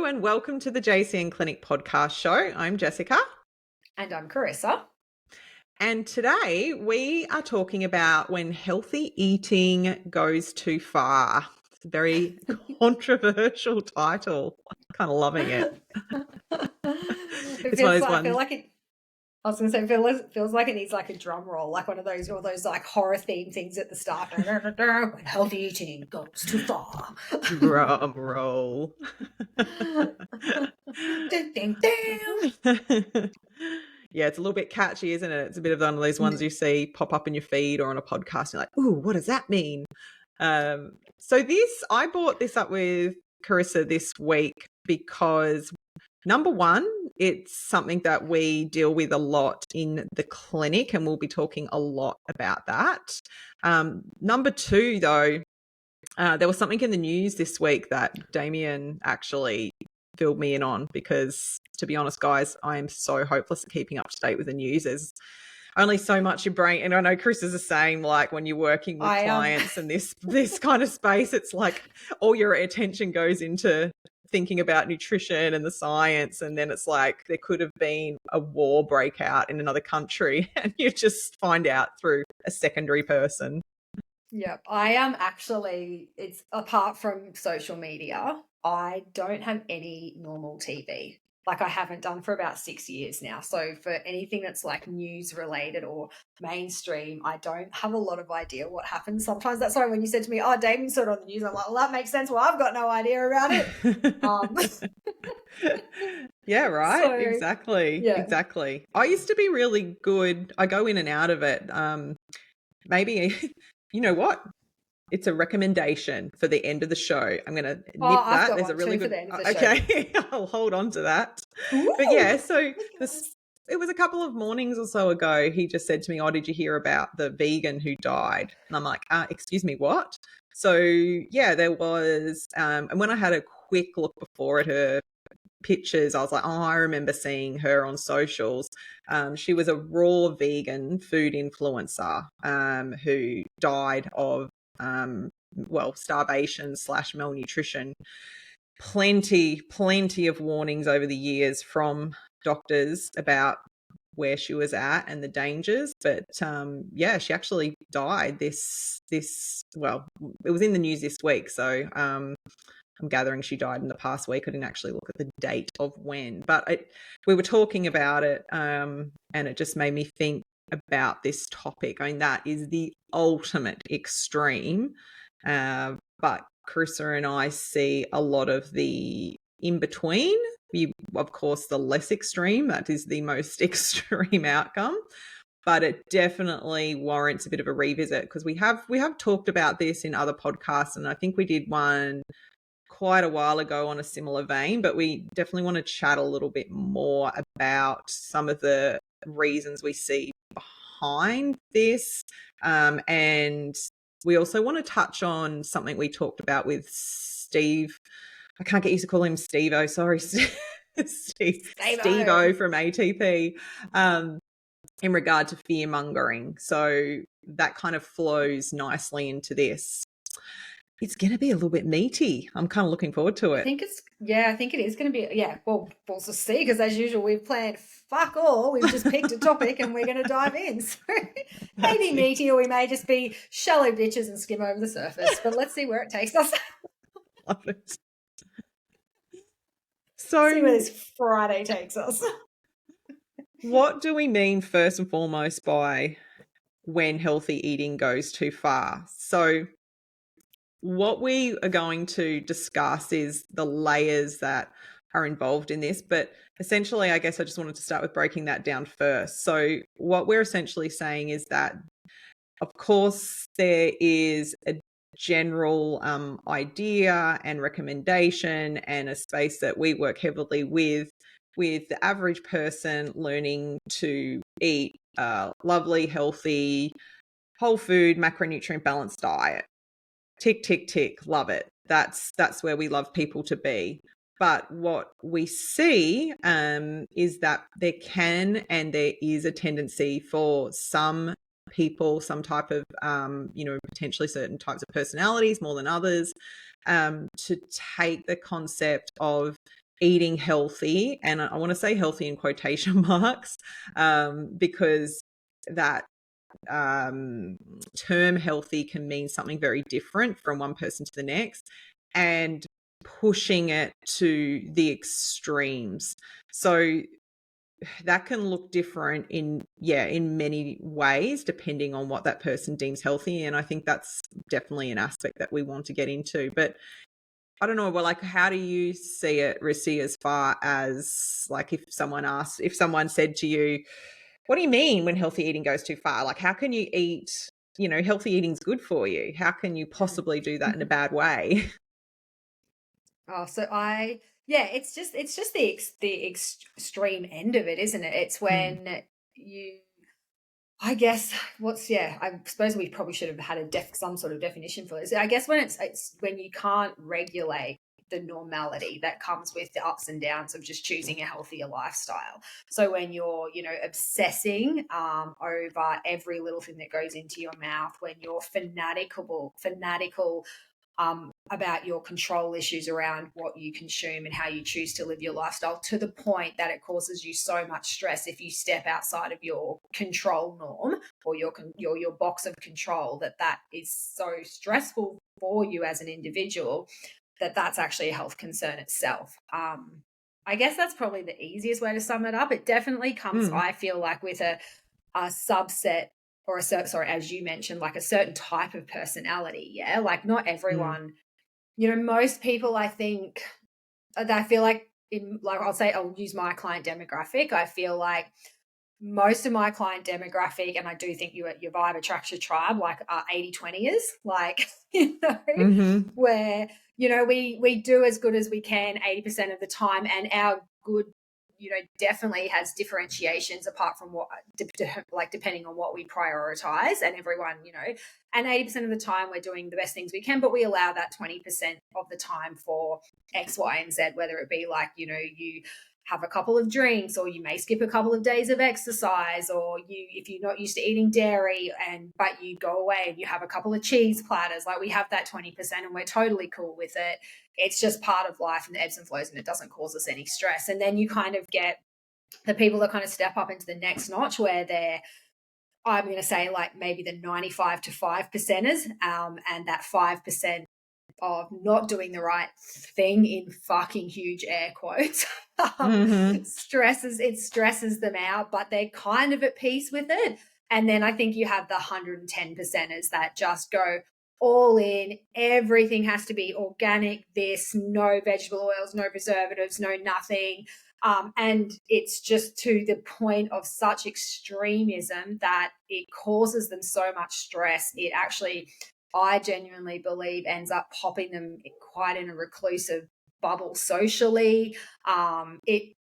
and welcome to the JCN Clinic podcast show. I'm Jessica. And I'm Carissa. And today we are talking about when healthy eating goes too far. It's a very controversial title. I'm kind of loving it. It's one of those ones. I was going to say, it feels like it needs like a drum roll, like one of those, all those like horror theme things at the start. When healthy eating goes too far. Drum roll. Ding, ding, ding. Yeah, it's a little bit catchy, isn't it? It's a bit of one of those ones you see pop up in your feed or on a podcast. And you're like, ooh, what does that mean? I brought this up with Carissa this week because number one, it's something that we deal with a lot in the clinic, and we'll be talking a lot about that. Number two, though, there was something in the news this week that Damien actually filled me in on because, to be honest, guys, I am so hopeless at keeping up to date with the news. There's only so much your brain, and I know Chris is the same, like when you're working with clients and this kind of space, it's like all your attention goes into thinking about nutrition and the science, and then it's like there could have been a war breakout in another country and you just find out through a secondary person. Yeah, I am actually, it's apart from social media, I don't have any normal TV. Like I haven't done for about 6 years now. So for anything that's like news related or mainstream, I don't have a lot of idea what happens. Sometimes that's why when you said to me, oh, Damien saw it on the news, I'm like, well, that makes sense. Well, I've got no idea about it. Yeah, right. So, exactly. Yeah. Exactly. I used to be really good. I go in and out of it. Maybe, you know what? It's a recommendation for the end of the show. I'm going to nip that. There's a really good. Okay, I'll hold on to that. Ooh, but yeah, so it was a couple of mornings or so ago. He just said to me, "Oh, did you hear about the vegan who died?" And I'm like, "Excuse me, what?" So yeah, there was. And when I had a quick look before at her pictures, I was like, oh, I remember seeing her on socials. She was a raw vegan food influencer who died of starvation / malnutrition. Plenty of warnings over the years from doctors about where she was at and the dangers, but she actually died it was in the news this week, so I'm gathering she died in the past week. I didn't actually look at the date of when, but we were talking about it, and it just made me think about this topic. I mean, that is the ultimate extreme, but Carissa and I see a lot of the in-between. Of course, the less extreme, that is the most extreme outcome. But it definitely warrants a bit of a revisit because we have talked about this in other podcasts, and I think we did one quite a while ago on a similar vein, but we definitely want to chat a little bit more about some of the reasons we see behind this. And we also want to touch on something we talked about with Steve. I can't get used to calling him Steve-O. Sorry, Steve-O from ATP, in regard to fear-mongering. So that kind of flows nicely into this. It's going to be a little bit meaty. I'm kind of looking forward to it. I think it is going to be, well, we'll just see, because as usual, we've planned fuck all. We've just picked a topic and we're going to dive in. So maybe meaty, or we may just be shallow bitches and skim over the surface, but let's see where it takes us. Love it. So see where this Friday takes us. What do we mean first and foremost by when healthy eating goes too far? So what we are going to discuss is the layers that are involved in this, but essentially, I guess I just wanted to start with breaking that down first. So what we're essentially saying is that, of course, there is a general idea and recommendation and a space that we work heavily with the average person learning to eat a lovely, healthy, whole food, macronutrient balanced diet. Tick, tick, tick. Love it. That's where we love people to be. But what we see is that there can and there is a tendency for some people, some type of, potentially certain types of personalities more than others, to take the concept of eating healthy, and I want to say healthy in quotation marks, because that term healthy can mean something very different from one person to the next, and pushing it to the extremes. So that can look different in many ways depending on what that person deems healthy, and I think that's definitely an aspect that we want to get into. But I don't know, well, like, how do you see it, Rissy, as far as, like, if someone said to you, what do you mean when healthy eating goes too far? Like, how can you eat, healthy eating's good for you. How can you possibly do that in a bad way? Oh, so it's just the extreme end of it, isn't it? It's Mm, when you, I guess, I suppose we probably should have had some sort of definition for this. I guess when it's when you can't regulate the normality that comes with the ups and downs of just choosing a healthier lifestyle. So when you're, obsessing over every little thing that goes into your mouth, when you're fanatical about your control issues around what you consume and how you choose to live your lifestyle, to the point that it causes you so much stress if you step outside of your control norm or your box of control, that is so stressful for you as an individual, that's actually a health concern itself. I guess that's probably the easiest way to sum it up. It definitely comes, mm, I feel like, with a subset, or as you mentioned, like a certain type of personality. Yeah. Like not mm, everyone, most people, I think, I feel like I'll use my client demographic. I feel like most of my client demographic, and I do think your vibe attracts your tribe, like 80/20ers, like, mm-hmm, where, we do as good as we can 80% of the time. And our good, definitely has differentiations apart from what, like depending on what we prioritize, and everyone, and 80% of the time we're doing the best things we can, but we allow that 20% of the time for X, Y, and Z, whether it be like, you have a couple of drinks, or you may skip a couple of days of exercise, or if you're not used to eating dairy but you go away and you have a couple of cheese platters. Like we have that 20% and we're totally cool with it. It's just part of life and the ebbs and flows, and it doesn't cause us any stress. And then you kind of get the people that kind of step up into the next notch, where they're, I'm going to say, like maybe the 95 to 5%ers, and that 5% of not doing the right thing, in fucking huge air quotes, mm-hmm, stresses them out, but they're kind of at peace with it. And then I think you have the 110%ers that just go all in. Everything has to be organic, no vegetable oils, no preservatives, no nothing. And it's just to the point of such extremism that it causes them so much stress. It actually, I genuinely believe, ends up popping them quite in a reclusive bubble socially. I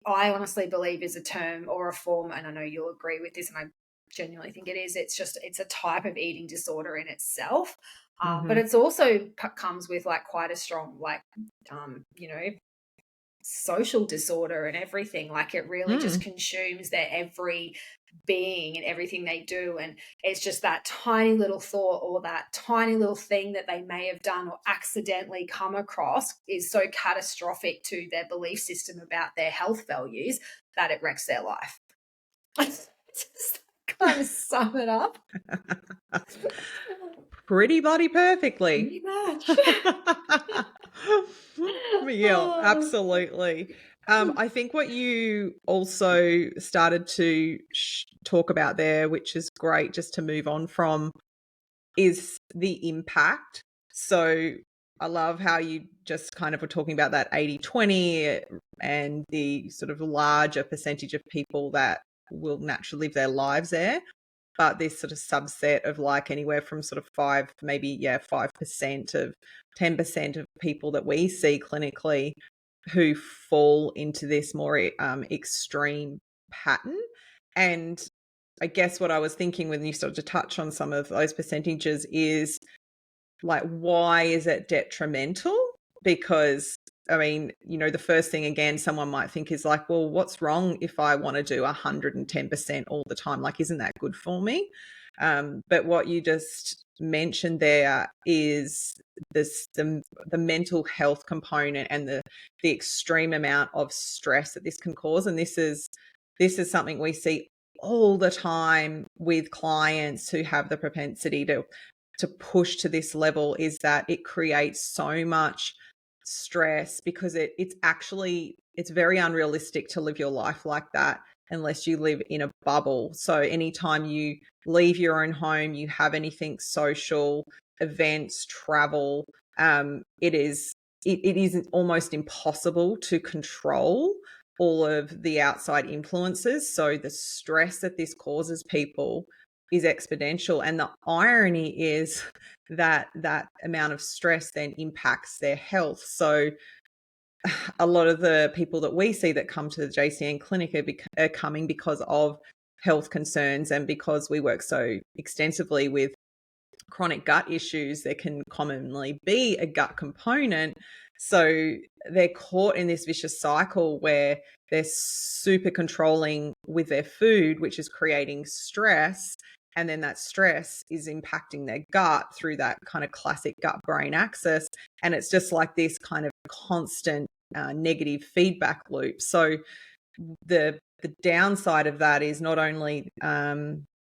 honestly believe is a term or a form, and I know you'll agree with this, and I genuinely think it is. It's a type of eating disorder in itself, but mm-hmm, it's also comes with like quite a strong, like, social disorder and everything. Like it really just mm, consumes their every being and everything they do. And it's just that tiny little thought or that tiny little thing that they may have done or accidentally come across is so catastrophic to their belief system about their health values that it wrecks their life. Just kind of sum it up. pretty bloody perfectly. Pretty much. Yeah, absolutely. I think what you also started to talk about there, which is great just to move on from, is the impact. So I love how you just kind of were talking about that 80/20 and the sort of larger percentage of people that will naturally live their lives there. But this sort of subset of like anywhere from sort of 5% of 10% of people that we see clinically who fall into this more extreme pattern. And I guess what I was thinking when you started to touch on some of those percentages is, like, why is it detrimental? Because I mean, the first thing again someone might think is like, well, what's wrong if I want to do 110% all the time? Like, isn't that good for me? But what you just mentioned there is the mental health component and the extreme amount of stress that this can cause. And this is something we see all the time with clients who have the propensity to push to this level, is that it creates so much stress because it's very unrealistic to live your life like that unless you live in a bubble. So anytime you leave your own home, you have anything social, events, travel, it is almost impossible to control all of the outside influences. So the stress that this causes people is exponential. And the irony is that amount of stress then impacts their health. So a lot of the people that we see that come to the JCN clinic are coming because of health concerns, and because we work so extensively with chronic gut issues, there can commonly be a gut component. So they're caught in this vicious cycle where they're super controlling with their food, which is creating stress. And then that stress is impacting their gut through that kind of classic gut brain axis. And it's just like this kind of constant negative feedback loop. So the downside of that is not only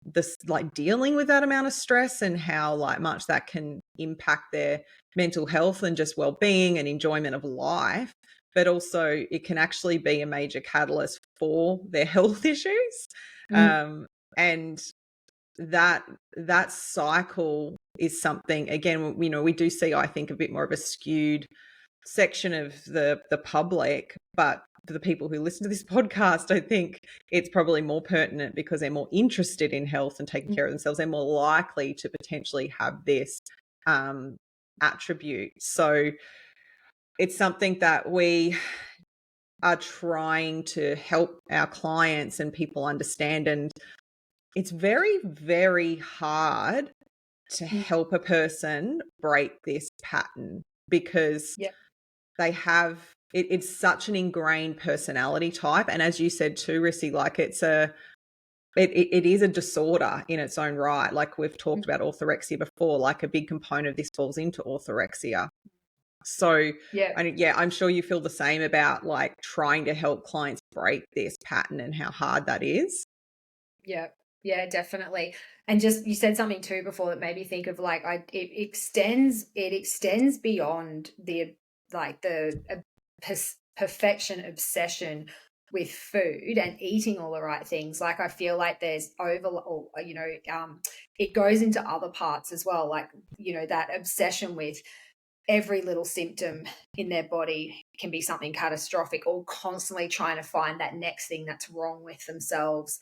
this like dealing with that amount of stress and how like much that can impact their mental health and just well-being and enjoyment of life, but also it can actually be a major catalyst for their health issues. And that cycle is something, again, we do see, I think, a bit more of a skewed section of the public, but for the people who listen to this podcast, I think it's probably more pertinent because they're more interested in health and taking care of themselves. They're more likely to potentially have this attribute. So it's something that we are trying to help our clients and people understand. And it's very, very hard to help a person break this pattern because they have it's such an ingrained personality type. And as you said too, Rissy, like it is a disorder in its own right. Like we've talked about orthorexia before, like a big component of this falls into orthorexia. So I'm sure you feel the same about like trying to help clients break this pattern and how hard that is. Yeah, definitely. And just you said something too before that made me think of like it extends beyond the perfection obsession with food and eating all the right things. Like I feel like there's it goes into other parts as well, like that obsession with every little symptom in their body can be something catastrophic, or constantly trying to find that next thing that's wrong with themselves,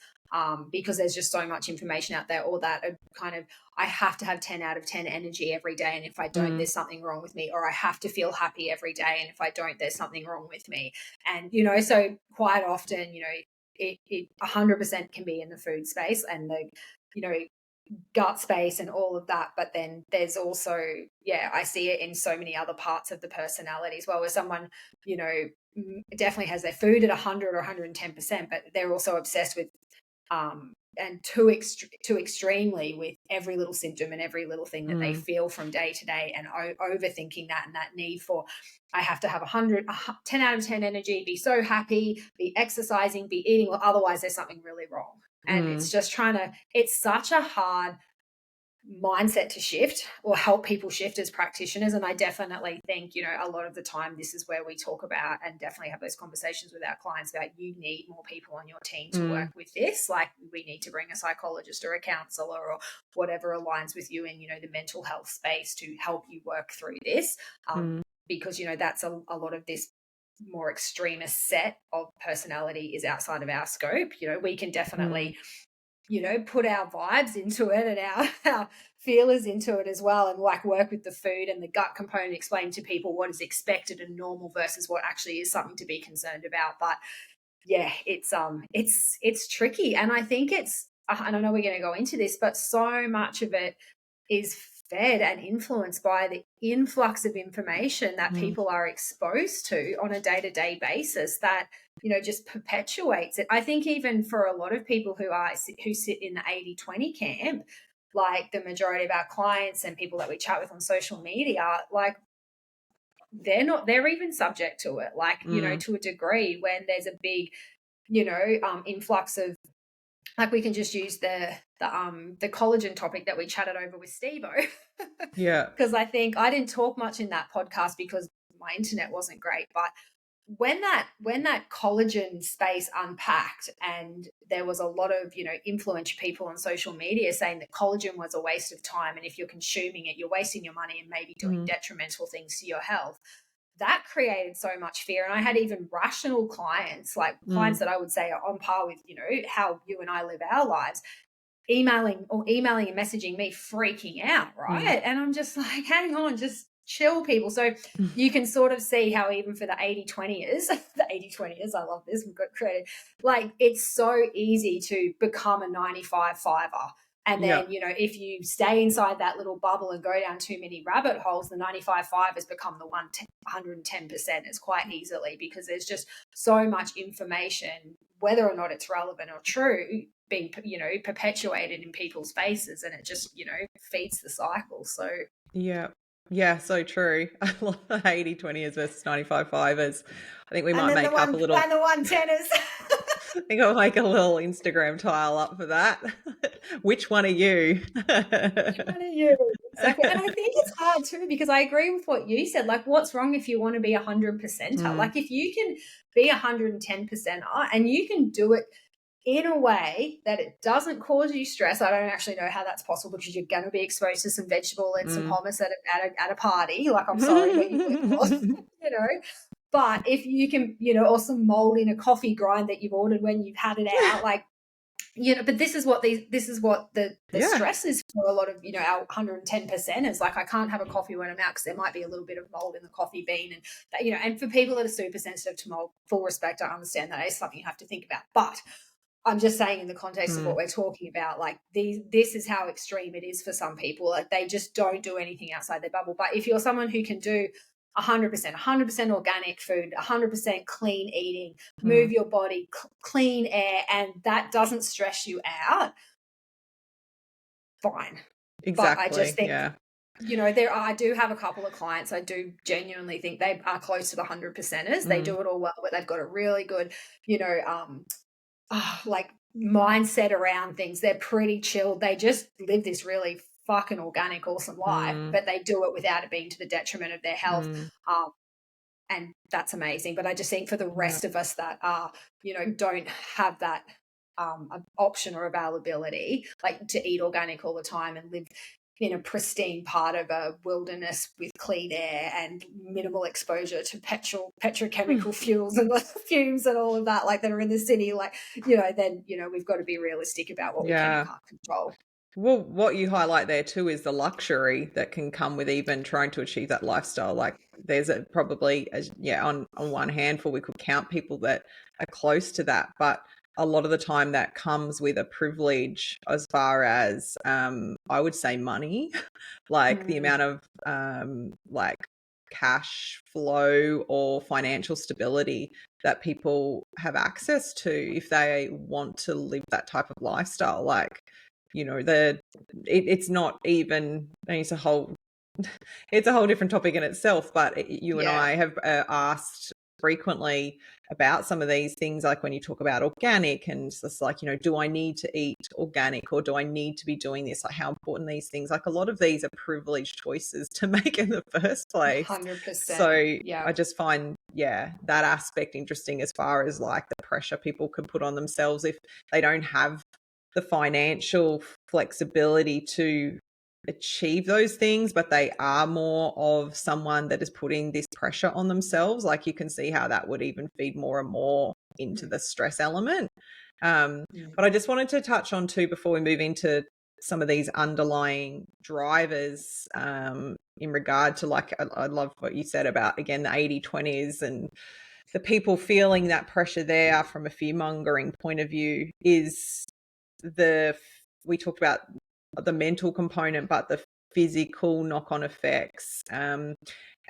because there's just so much information out there, or that kind of, I have to have 10 out of 10 energy every day, and if I don't, there's something wrong with me, or I have to feel happy every day, and if I don't, there's something wrong with me. And, so quite often, it 100% can be in the food space and the, gut space and all of that, but then there's also I see it in so many other parts of the personality as well, where someone definitely has their food at 100 or 110%, but they're also obsessed with and too extremely with every little symptom and every little thing that they feel from day to day, and overthinking that, and that need for, I have to have 10 out of 10 energy, be so happy, be exercising, be eating, well, otherwise there's something really wrong. And it's just it's such a hard mindset to shift or help people shift as practitioners. And I definitely think, a lot of the time this is where we talk about and definitely have those conversations with our clients about, you need more people on your team to work with this. Like we need to bring a psychologist or a counselor or whatever aligns with you in, the mental health space to help you work through this. Because, that's a lot of this more extremist set of personality is outside of our scope. We can definitely put our vibes into it and our feelers into it as well, and like work with the food and the gut component, explain to people what is expected and normal versus what actually is something to be concerned about. But it's tricky, and I think it's, and I know we're going to go into this, but so much of it is fed and influenced by the influx of information that people are exposed to on a day-to-day basis that just perpetuates it. I think even for a lot of people who sit in the 80-20 camp, like the majority of our clients and people that we chat with on social media, like they're even subject to it, like, you know, to a degree, when there's a big, you know, influx of, like, we can just use the collagen topic that we chatted over with Steve-O. Yeah. Because I think I didn't talk much in that podcast because my internet wasn't great, but when that collagen space unpacked, and there was a lot of, you know, influential people on social media saying that collagen was a waste of time, and if you're consuming it, you're wasting your money and maybe doing detrimental things to your health. That created so much fear. And I had even rational clients, like clients that I would say are on par with, you know, how you and I live our lives, emailing and messaging me freaking out, right? And I'm just like, hang on, just chill, people. So you can sort of see how even for the 80-20ers, I love this, we've got credit, like it's so easy to become a 95-5er. And then, you know, if you stay inside that little bubble and go down too many rabbit holes, the 95-5 has become the 110%. It's quite easily, because there's just so much information, whether or not it's relevant or true, being, you know, perpetuated in people's faces, and it just, you know, feeds the cycle. So yeah, so true. I love the 80-20ers versus 95-5ers. I think we might make up a little, and the 110ers. I think I'll make a little Instagram tile up for that. Which one are you? Which one are you? Exactly. And I think it's hard too, because I agree with what you said. Like, what's wrong if you want to be 100%er? Like, if you can be 110%er and you can do it in a way that it doesn't cause you stress. I don't actually know how that's possible, because you're going to be exposed to some vegetable and some hummus at a party. Like, I'm sorry, but you you know. But if you can, you know, or some mold in a coffee grind that you've ordered when you've had it out, like, you know, but this is what the stress is for a lot of, you know, our 110% is like, I can't have a coffee when I'm out because there might be a little bit of mold in the coffee bean, and that, you know, and for people that are super sensitive to mold, full respect, I understand that is something you have to think about. But I'm just saying, in the context of what we're talking about, like, this is how extreme it is for some people. Like, they just don't do anything outside their bubble. But if you're someone who can do 100% organic food, 100% clean eating, move your body, clean air, and that doesn't stress you out, fine. Exactly. But I just think, you know, I do have a couple of clients, I do genuinely think they are close to the 100%ers. They do it all well, but they've got a really good, you know, like mindset around things. They're pretty chilled. They just live this really fucking organic, awesome life, but they do it without it being to the detriment of their health. And that's amazing. But I just think for the rest of us that are, you know, don't have that option or availability, like to eat organic all the time and live in a pristine part of a wilderness with clean air and minimal exposure to petrochemical fuels and the fumes and all of that, like, that are in the city, like, you know, then, you know, we've got to be realistic about what we can and can't control. Well, what you highlight there too is the luxury that can come with even trying to achieve that lifestyle. Like, there's probably, on one handful, we could count people that are close to that, but a lot of the time that comes with a privilege as far as, I would say, money, like the amount of like cash flow or financial stability that people have access to if they want to live that type of lifestyle. Like, you know, it's not even, it's a whole different topic in itself, but you and I have asked frequently about some of these things, like when you talk about organic, and it's just like, you know, do I need to eat organic, or do I need to be doing this? Like, how important these things, like, a lot of these are privileged choices to make in the first place. 100%. So I just find, that aspect interesting, as far as like the pressure people can put on themselves if they don't have the financial flexibility to achieve those things, but they are more of someone that is putting this pressure on themselves. Like, you can see how that would even feed more and more into the stress element. But I just wanted to touch on too, before we move into some of these underlying drivers, in regard to, like, I love what you said about, again, the 80-20s and the people feeling that pressure there from a fear mongering point of view, is we talked about the mental component, but the physical knock-on effects. And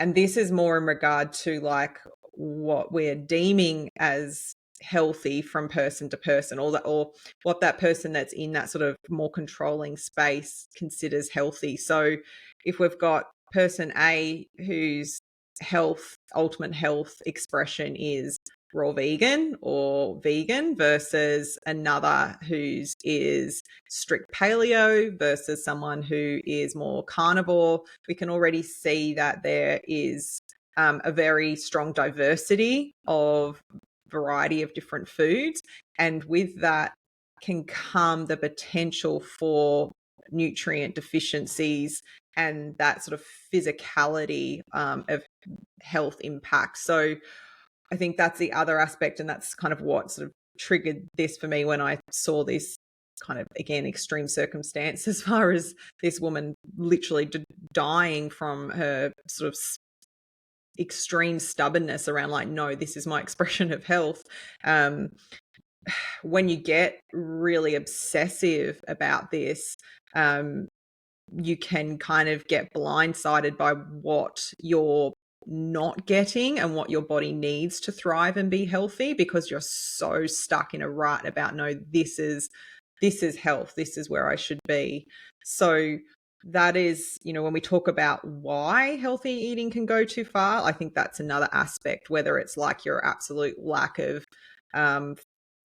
this is more in regard to, like, what we're deeming as healthy from person to person, or what that person that's in that sort of more controlling space considers healthy. So if we've got person A whose ultimate health expression is raw vegan or vegan versus another whose is strict paleo versus someone who is more carnivore, we can already see that there is a very strong diversity of variety of different foods. And with that can come the potential for nutrient deficiencies and that sort of physicality of health impact. So I think that's the other aspect, and that's kind of what sort of triggered this for me when I saw this kind of, again, extreme circumstance as far as this woman literally dying from her sort of extreme stubbornness around like, no, this is my expression of health. When you get really obsessive about this, you can kind of get blindsided by what you're not getting and what your body needs to thrive and be healthy, because you're so stuck in a rut about, no, this is health, this is where I should be. So that is, when we talk about why healthy eating can go too far, I think that's another aspect, whether it's like your absolute lack of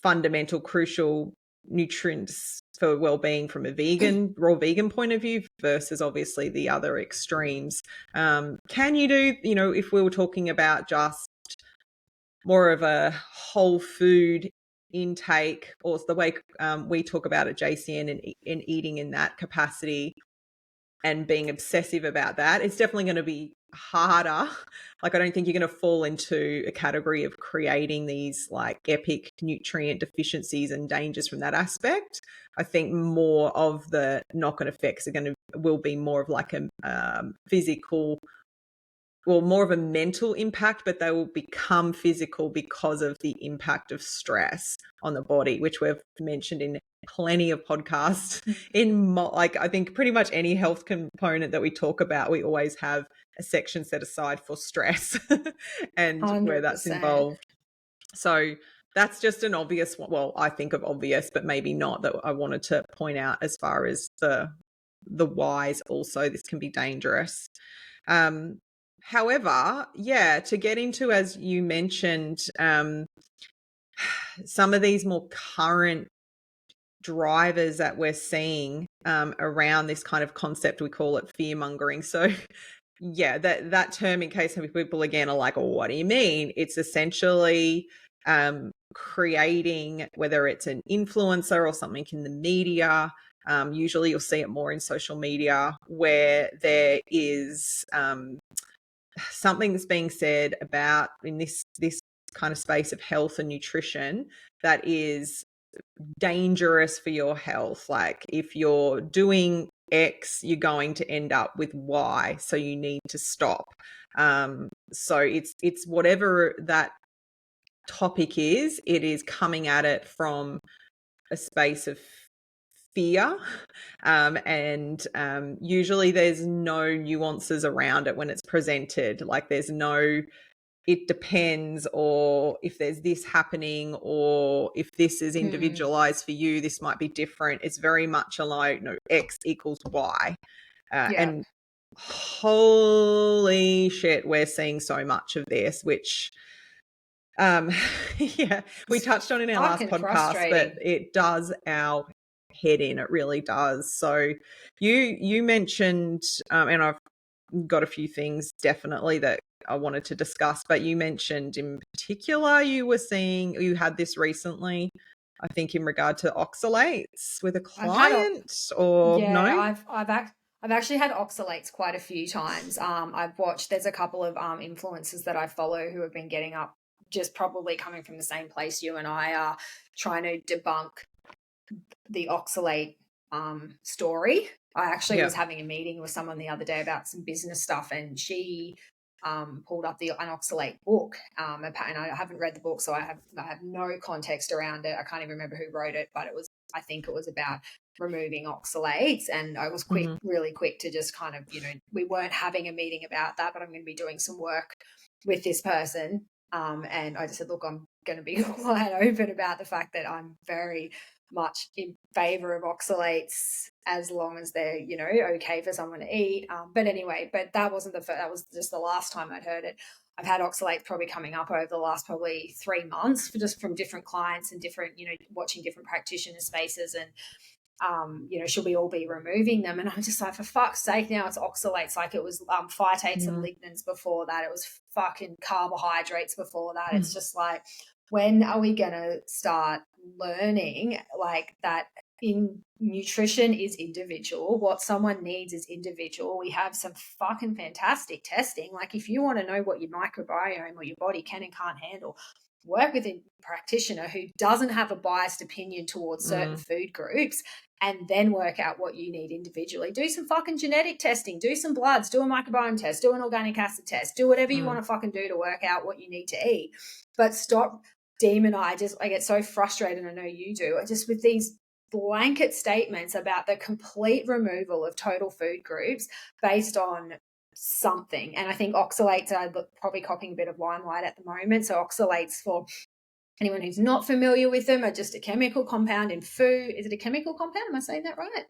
fundamental crucial nutrients for well-being from a raw vegan point of view versus obviously the other extremes. Can you do, if we were talking about just more of a whole food intake, or the way we talk about at JCN and eating in that capacity and being obsessive about that, it's definitely going to be harder. Like, I don't think you're going to fall into a category of creating these like epic nutrient deficiencies and dangers from that aspect. I think more of the knock-on effects will be more of like a physical, well, more of a mental impact, but they will become physical because of the impact of stress on the body, which we've mentioned in plenty of podcasts. I think pretty much any health component that we talk about, we always have a section set aside for stress and 100%. where that's involved. So that's just an obvious one. Well, I think of obvious, but maybe not, that I wanted to point out as far as the whys. Also, this can be dangerous. However, to get into, as you mentioned, some of these more current drivers that we're seeing around this kind of concept, we call it fear mongering. So that term, in case some people again are like, oh, what do you mean? It's essentially creating, whether it's an influencer or something in the media, usually you'll see it more in social media, where there is something that's being said about in this kind of space of health and nutrition that is dangerous for your health. Like, if you're doing X, you're going to end up with Y, so you need to stop. So it's whatever that topic is, it is coming at it from a space of fear, and usually there's no nuances around it when it's presented. Like, there's no it depends, or if there's this happening, or if this is individualized for you, this might be different. It's very much like, no, X equals Y. And holy shit, we're seeing so much of this, which we touched on in our last podcast, but it does our head in. It really does. So you mentioned, and I've got a few things definitely that I wanted to discuss, but you mentioned in particular you had this recently, I think, in regard to oxalates with a client, no? I've actually had oxalates quite a few times. I've watched, there's a couple of influencers that I follow who have been getting up, just probably coming from the same place you and I are, trying to debunk the oxalate story. I actually was having a meeting with someone the other day about some business stuff, and she pulled up an oxalate book, and I haven't read the book, so I have no context around it. I can't even remember who wrote it, but I think it was about removing oxalates, and I was really quick to just kind of, we weren't having a meeting about that, but I'm going to be doing some work with this person, and I just said, look, I'm going to be quite open about the fact that I'm very much in favor of oxalates as long as they're, you know, okay for someone to eat. But anyway, but that wasn't the first, that was just the last time I'd heard it. I've had oxalates probably coming up over the last probably 3 months just from different clients and different, you know, watching different practitioner spaces and, you know, should we all be removing them? And I'm just like, for fuck's sake, now it's oxalates. Like it was phytates and lignans before that. It was fucking carbohydrates before that. It's just like, when are we going to start learning like that in nutrition is individual? What someone needs is individual. We have some fucking fantastic testing. Like if you want to know what your microbiome or your body can and can't handle, work with a practitioner who doesn't have a biased opinion towards certain food groups, and then work out what you need individually. Do some fucking genetic testing, do some bloods, do a microbiome test, do an organic acid test, do whatever you want to fucking do to work out what you need to eat. But stop I get so frustrated, I know you do, just with these blanket statements about the complete removal of total food groups based on something. And I think oxalates are probably copying a bit of limelight at the moment. So oxalates, for anyone who's not familiar with them, are just a chemical compound in food. Is it a chemical compound? Am I saying that right?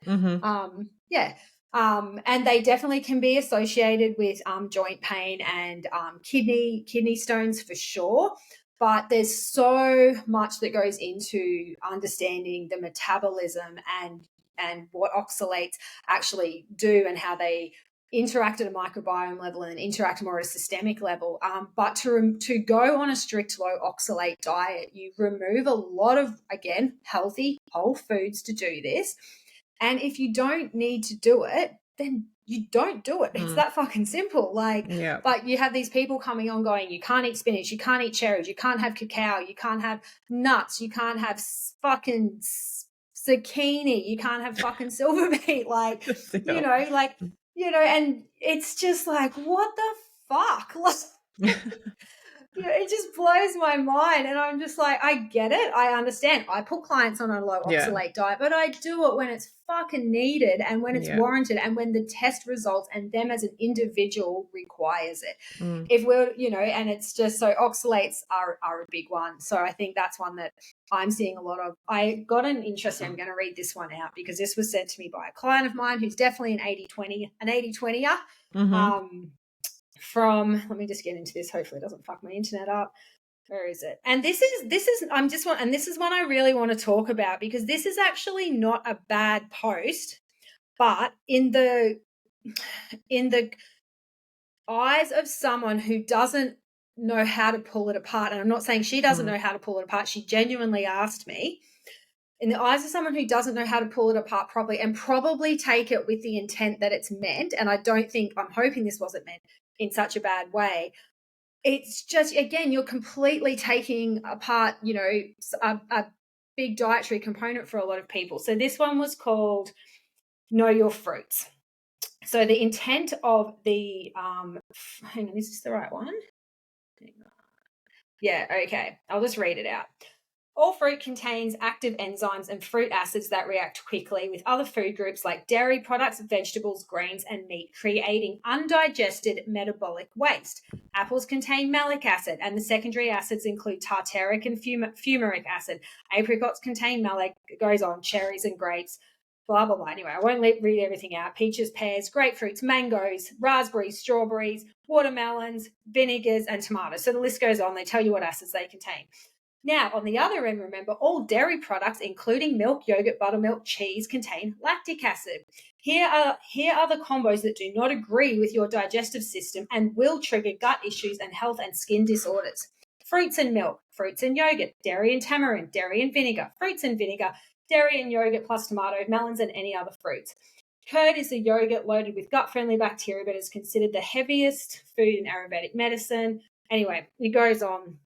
Yeah. And they definitely can be associated with joint pain and kidney stones for sure. But there's so much that goes into understanding the metabolism and what oxalates actually do and how they interact at a microbiome level and interact more at a systemic level. But to go on a strict low oxalate diet, you remove a lot of, again, healthy whole foods to do this. And if you don't need to do it, then you don't do it. It's that fucking simple. Like, but you have these people coming on going, you can't eat spinach, you can't eat cherries, you can't have cacao, you can't have nuts, you can't have fucking zucchini, you can't have fucking silver meat. Like, you know, like, you know, and it's just like, what the fuck? Like, you know, it just blows my mind. And I'm just like, I get it. I understand. I put clients on a low oxalate diet, but I do it when it's fucking needed and when it's warranted and when the test results and them as an individual requires it. If we're, you know, and it's just so oxalates are a big one. So I think that's one that I'm seeing a lot of. I got an interesting, I'm going to read this one out because this was sent to me by a client of mine who's definitely an 80-20er. From, let me just get into this, hopefully it doesn't fuck my internet up. Where is it? And this is I'm just want, and this is one I really want to talk about because this is actually not a bad post, but in the eyes of someone who doesn't know how to pull it apart, and I'm not saying she doesn't know how to pull it apart, she genuinely asked me, in the eyes of someone who doesn't know how to pull it apart properly and probably take it with the intent that it's meant, and I'm hoping this wasn't meant in such a bad way. It's just, again, you're completely taking apart, you know, a big dietary component for a lot of people. So this one was called Know Your Fruits. So the intent of the, hang on, is this the right one? Yeah, okay. I'll just read it out. All fruit contains active enzymes and fruit acids that react quickly with other food groups like dairy products, vegetables, grains, and meat, creating undigested metabolic waste. Apples contain malic acid, and the secondary acids include tartaric and fumaric acid. Apricots contain malic, it goes on, cherries and grapes, blah, blah, blah. Anyway, I won't read everything out. Peaches, pears, grapefruits, mangoes, raspberries, strawberries, watermelons, vinegars, and tomatoes. So the list goes on. They tell you what acids they contain. Now, on the other end, remember, all dairy products, including milk, yogurt, buttermilk, cheese, contain lactic acid. Here are the combos that do not agree with your digestive system and will trigger gut issues and health and skin disorders. Fruits and milk, fruits and yogurt, dairy and tamarind, dairy and vinegar, fruits and vinegar, dairy and yogurt plus tomato, melons, and any other fruits. Curd is a yogurt loaded with gut-friendly bacteria, but is considered the heaviest food in Ayurvedic medicine. Anyway, it goes on.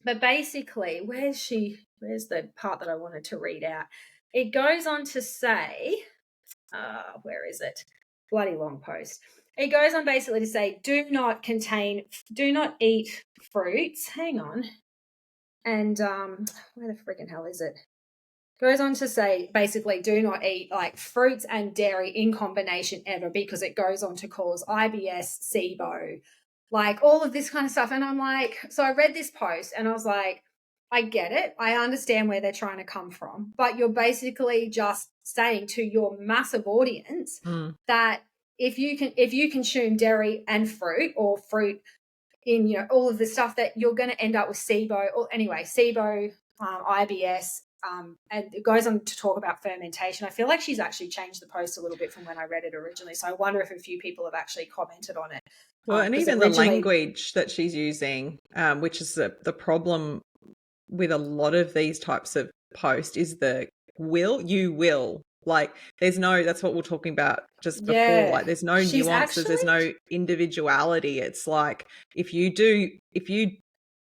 But basically, where's the part that I wanted to read out? It goes on to say, where is it? Bloody long post. It goes on basically to say, do not eat fruits. Hang on. And where the freaking hell is it? Goes on to say, basically, do not eat like fruits and dairy in combination ever because it goes on to cause IBS, SIBO, like all of this kind of stuff. And I'm like, so I read this post and I was like, I get it. I understand where they're trying to come from, but you're basically just saying to your massive audience that if you consume dairy and fruit, or fruit in, you know, all of the stuff, that you're going to end up with SIBO, or anyway, SIBO, IBS, and it goes on to talk about fermentation. I feel like she's actually changed the post a little bit from when I read it originally, so I wonder if a few people have actually commented on it. Well, and even the language that she's using, which is the problem with a lot of these types of posts, is the you will. Like, there's no, that's what we're talking about just before. Like, there's no nuances, there's no individuality. It's like, if you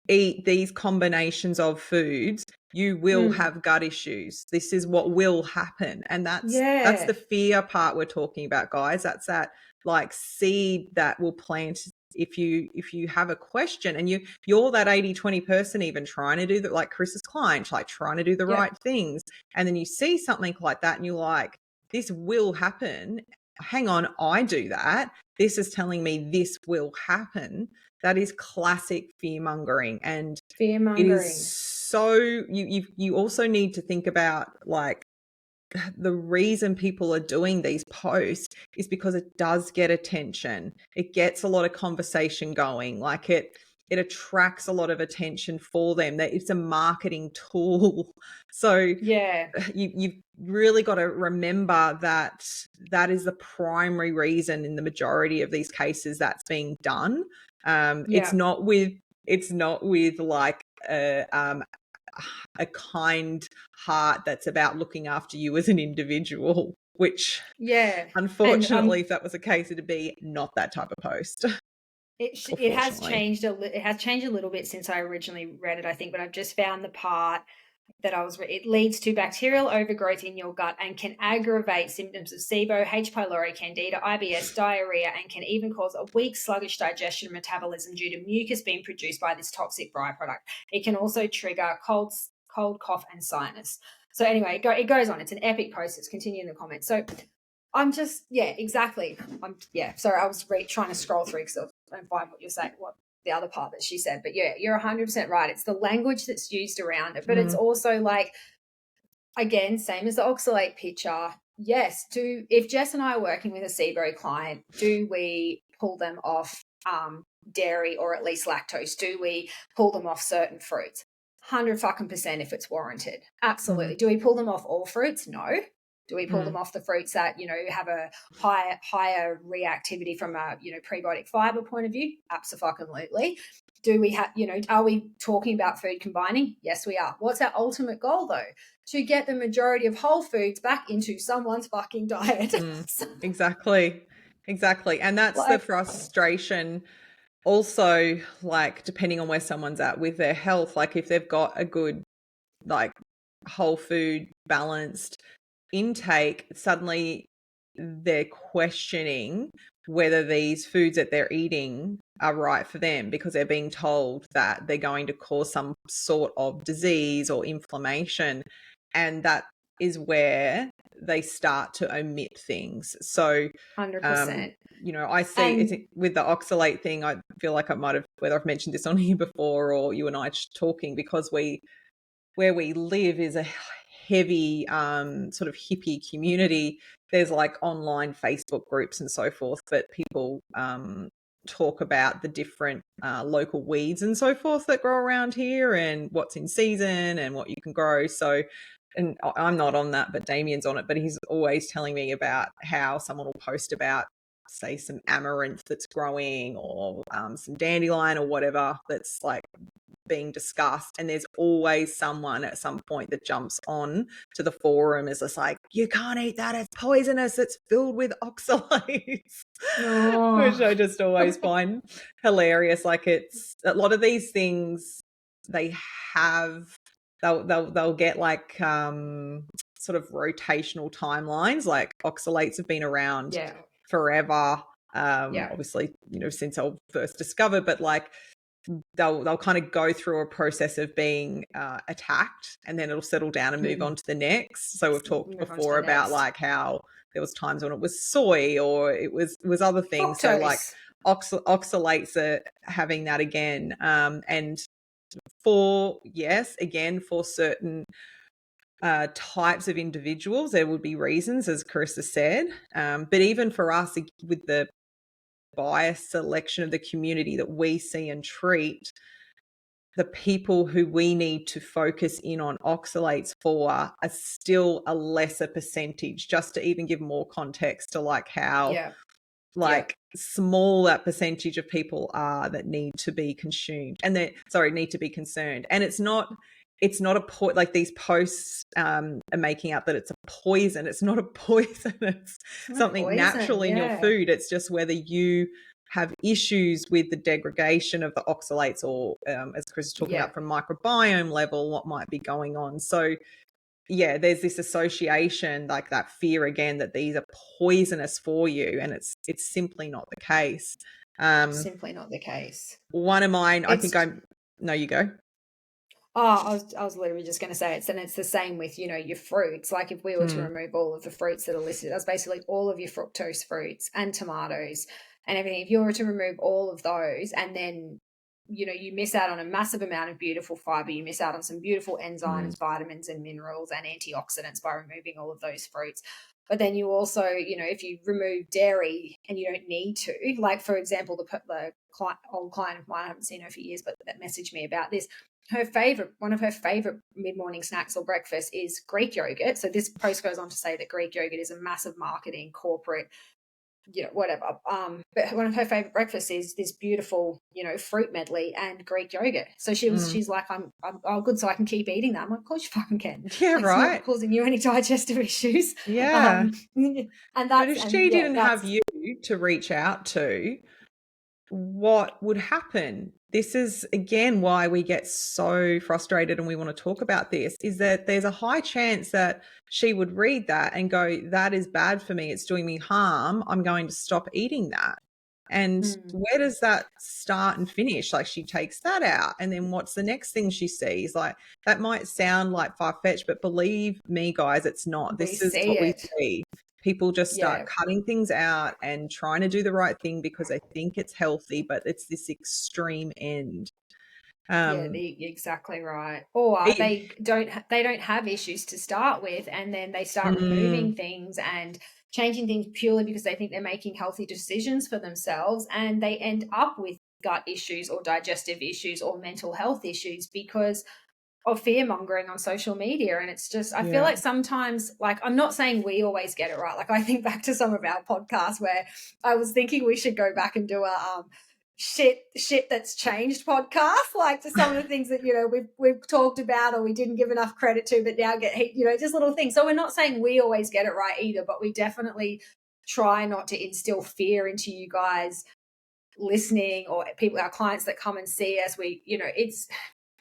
eat these combinations of foods, you will have gut issues. This is what will happen. And that's the fear part we're talking about, guys. That's that like seed that will plant if you have a question, and you're that 80-20 person, even trying to do that, like Chris's client, like trying to do the right things, and then you see something like that and you're like, this will happen. Hang on, I do that. This is telling me this will happen. That is classic fear-mongering. And it is so, you also need to think about, like, the reason people are doing these posts is because it does get attention. It gets a lot of conversation going. Like, it attracts a lot of attention for them. That it's a marketing tool. So you've really got to remember that that is the primary reason in the majority of these cases that's being done. It's not with like a kind heart that's about looking after you as an individual, which unfortunately, if that was the case, it'd be not that type of post. It has changed a little bit since I originally read it, I think, but I've just found the part that it leads to bacterial overgrowth in your gut and can aggravate symptoms of SIBO, H. pylori, candida, IBS, diarrhea, and can even cause a weak, sluggish digestion metabolism due to mucus being produced by this toxic byproduct. It can also trigger cold, cough, and sinus. So anyway, it goes on. It's an epic post. It's continuing the comments. So I'm just, exactly. Sorry, I was trying to scroll through because I don't find what you're saying, what the other part that she said. But yeah, you're 100% right. It's the language that's used around it. But it's also like, again, same as the oxalate picture. Yes, if Jess and I are working with a SIBO client, do we pull them off dairy or at least lactose? Do we pull them off certain fruits? 100% if it's warranted. Absolutely. Do we pull them off all fruits? No. Do we pull them off the fruits that, you know, have a higher reactivity from a, you know, prebiotic fiber point of view? Absolutely. Do we have, you know, are we talking about food combining? Yes, we are. What's our ultimate goal, though? To get the majority of whole foods back into someone's fucking diet. Exactly. And that's the frustration. Also, like, depending on where someone's at with their health, like if they've got a good, like, whole food balanced intake, suddenly they're questioning whether these foods that they're eating are right for them, because they're being told that they're going to cause some sort of disease or inflammation. And that is where they start to omit things. So 100%. You know, I see with the oxalate thing, I feel like I might have, whether I've mentioned this on here before or you and I talking, because where we live is a heavy sort of hippie community. There's like online Facebook groups and so forth that people talk about the different local weeds and so forth that grow around here and what's in season and what you can grow. So, and I'm not on that, but Damien's on it, but he's always telling me about how someone will post about, say, some amaranth that's growing or some dandelion or whatever that's like being discussed, and there's always someone at some point that jumps on to the forum is just like, you can't eat that, it's poisonous, it's filled with oxalates. Which I just always find hilarious. Like, it's a lot of these things they'll get like sort of rotational timelines. Like, oxalates have been around forever, obviously, you know, since I was first discovered, but like they'll kind of go through a process of being attacked, and then it'll settle down and move on to the next. So we've talked before about like how there was times when it was soy or it was other things. Fructose. So like oxalates are having that again. And for, yes, again, for certain types of individuals, there would be reasons, as Carissa said. But even for us, with the biased selection of the community that we see and treat, the people who we need to focus in on oxalates for are still a lesser percentage, just to even give more context to like how small that percentage of people are that need to be consumed and need to be concerned. And it's not a like these posts are making out that it's a poison. It's not a poison. It's something natural in your food. It's just whether you have issues with the degradation of the oxalates or, as Chris is talking about, from microbiome level, what might be going on. So yeah, there's this association, like that fear again, that these are poisonous for you, and it's simply not the case. Simply not the case. One of mine, no, you go. Oh, I was literally just going to say it's the same with, your fruits. Like if we were to remove all of the fruits that are listed, that's basically all of your fructose fruits and tomatoes and everything. If you were to remove all of those, and then, you miss out on a massive amount of beautiful fiber, you miss out on some beautiful enzymes, vitamins and minerals and antioxidants by removing all of those fruits. But then you also, if you remove dairy and you don't need to, like, for example, the old client of mine, I haven't seen her for years, but that messaged me about this. One of her favorite mid-morning snacks or breakfast is Greek yogurt. So this post goes on to say that Greek yogurt is a massive marketing corporate, whatever. But one of her favorite breakfasts is this beautiful, fruit medley and Greek yogurt. So she's like, I'm oh good, so I can keep eating that. I'm like, of course you fucking can. Yeah, like, right. It's not causing you any digestive issues. Yeah. And that's, but if she didn't have you to reach out to, what would happen? This is again why we get so frustrated and we want to talk about this, is that there's a high chance that she would read that and go, that is bad for me, it's doing me harm, I'm going to stop eating that. And where does that start and finish? Like, she takes that out, and then what's the next thing she sees? Like, that might sound like far-fetched, but believe me, guys, it's not. This is what we see. People just start cutting things out and trying to do the right thing because they think it's healthy, but it's this extreme end. Exactly right. Or they don't have issues to start with, and then they start removing things and changing things purely because they think they're making healthy decisions for themselves, and they end up with gut issues or digestive issues or mental health issues because of fear mongering on social media. And it's just, I feel like sometimes, like, I'm not saying we always get it right. Like, I think back to some of our podcasts where I was thinking we should go back and do a shit that's changed podcast, like, to some of the things that, we've talked about or we didn't give enough credit to, but now get, just little things. So we're not saying we always get it right either, but we definitely try not to instill fear into you guys listening or people, our clients that come and see us.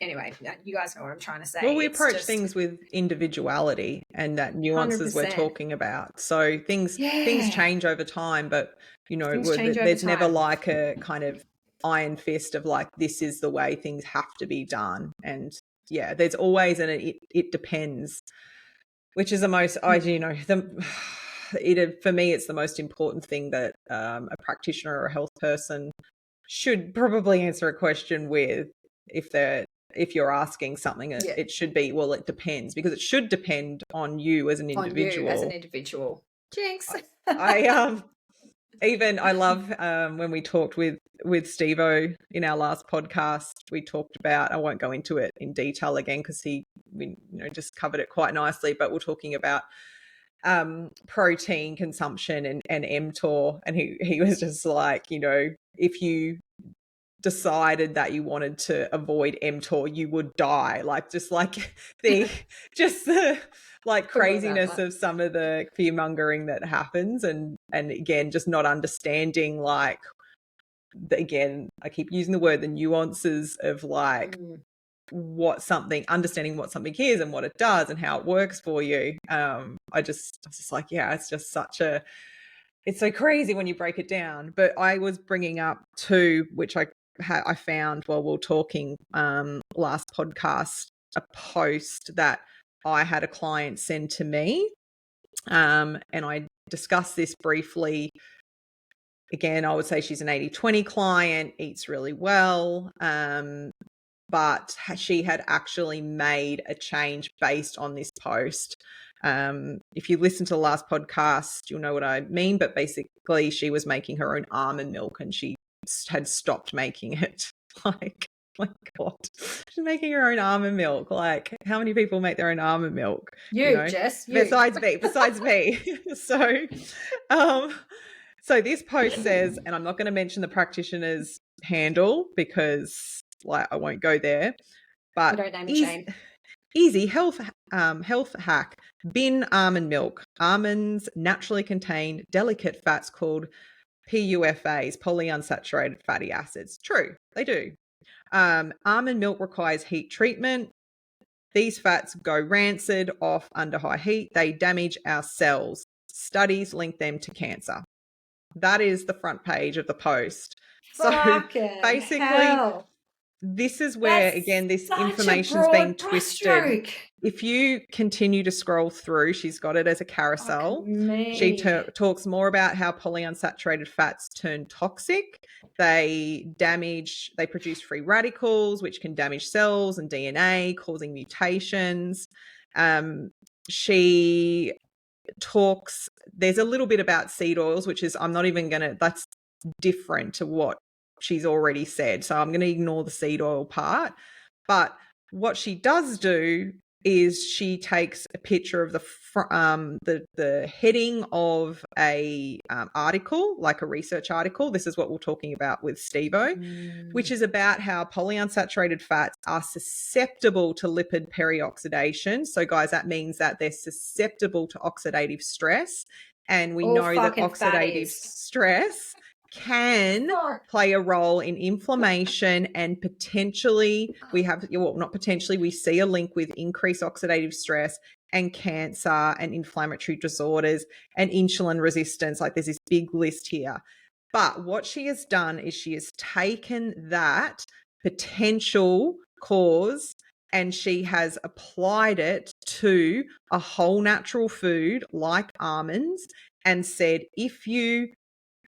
Anyway, you guys know what I'm trying to say. Well, we approach things with individuality and that nuances 100%. We're talking about. So things change over time, but there's never like a kind of iron fist of like, this is the way things have to be done. And there's always it depends, which is the most for me, it's the most important thing that a practitioner or a health person should probably answer a question with. If you're asking something, it should be, well, it depends, because it should depend on you as an individual. Jinx. I love when we talked with Steve-O in our last podcast, we talked about, I won't go into it in detail again because we just covered it quite nicely, but we're talking about protein consumption and mTOR, and he was just like, if you decided that you wanted to avoid mTOR, you would die. Like, just like the like craziness of some of the fear mongering that happens, and again, just not understanding, like, again, I keep using the word, the nuances of like understanding what something is and what it does and how it works for you. I was just like, it's just it's so crazy when you break it down. But I was bringing up too, which I found while we were talking last podcast, a post that I had a client send to me, and I discussed this briefly. Again, I would say she's an 80-20 client, eats really well, but she had actually made a change based on this post. If you listen to the last podcast, you'll know what I mean. But basically, she was making her own almond milk and she had stopped making it. Like, my God, she's making her own almond milk. Like, how many people make their own almond milk? Jess, besides me. So this post says, and I'm not going to mention the practitioner's handle because I won't go there, but we don't name and shame. Easy health hack. Bin almond milk. Almonds naturally contain delicate fats called PUFAs, polyunsaturated fatty acids. True, they do. Almond milk requires heat treatment. These fats go rancid off under high heat. They damage our cells. Studies link them to cancer. That is the front page of the post. Fucking basically, hell. This is where, again, this information's being twisted. If you continue to scroll through, she's got it as a carousel. She talks more about how polyunsaturated fats turn toxic. They produce free radicals, which can damage cells and DNA, causing mutations. She talks, there's a little bit about seed oils, which is, that's different to what she's already said. So I'm going to ignore the seed oil part. But what she does do is she takes a picture of the heading of a article, like a research article. This is what we're talking about with Steve-O, which is about how polyunsaturated fats are susceptible to lipid perioxidation. So, guys, that means that they're susceptible to oxidative stress. And we know that oxidative stress can play a role in inflammation and potentially we see a link with increased oxidative stress and cancer and inflammatory disorders and insulin resistance. Like, there's this big list here. But what she has done is she has taken that potential cause and she has applied it to a whole natural food like almonds and said, if you